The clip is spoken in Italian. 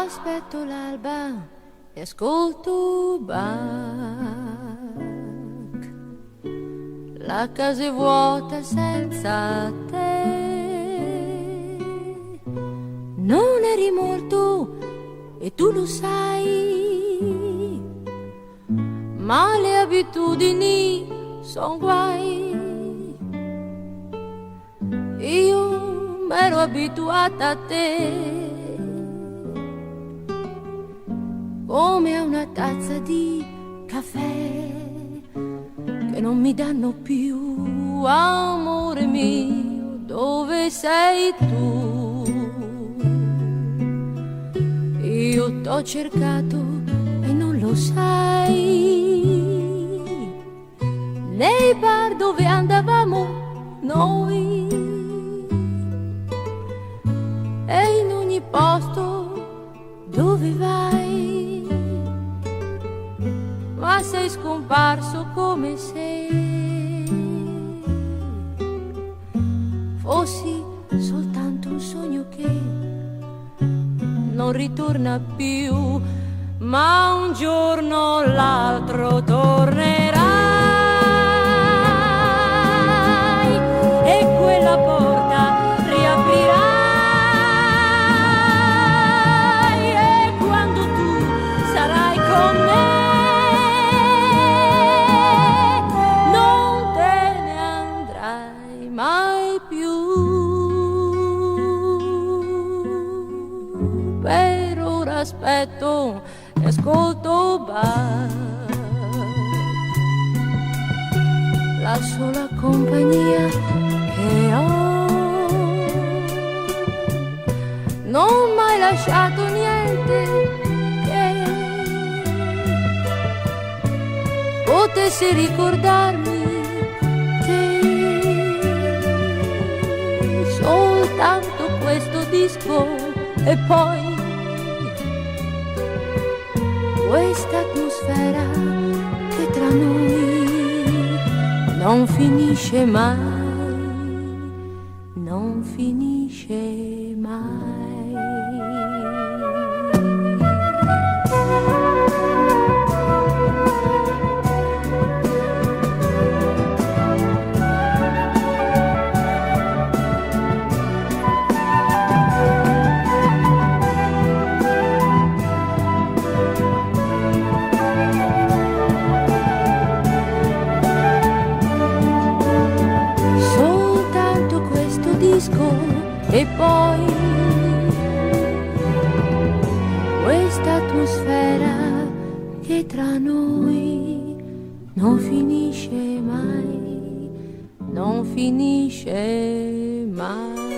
Aspetto l'alba e ascolto Bach. La casa è vuota senza te. Non eri molto e tu lo sai, ma le abitudini son guai. Io m'ero abituata a te come a una tazza di caffè che non mi danno più. Amore mio, dove sei tu? Io t'ho cercato e non lo sai, nei bar dove andavamo noi e in ogni posto dove vai, ma sei scomparso come se fossi soltanto un sogno che non ritorna più, ma un giorno o l'altro tornerai e quella porta riaprirai, e quando tu sarai con me non te ne andrai mai più. Per ora aspetto e ascolto Bach, la sola compagnia che ho. Non m'hai lasciato niente che potesse ricordarmi te, soltanto questo disco e poi questa atmosfera che tra noi non finisce mai, non finisce mai. E poi questa atmosfera che tra noi non finisce mai, non finisce mai.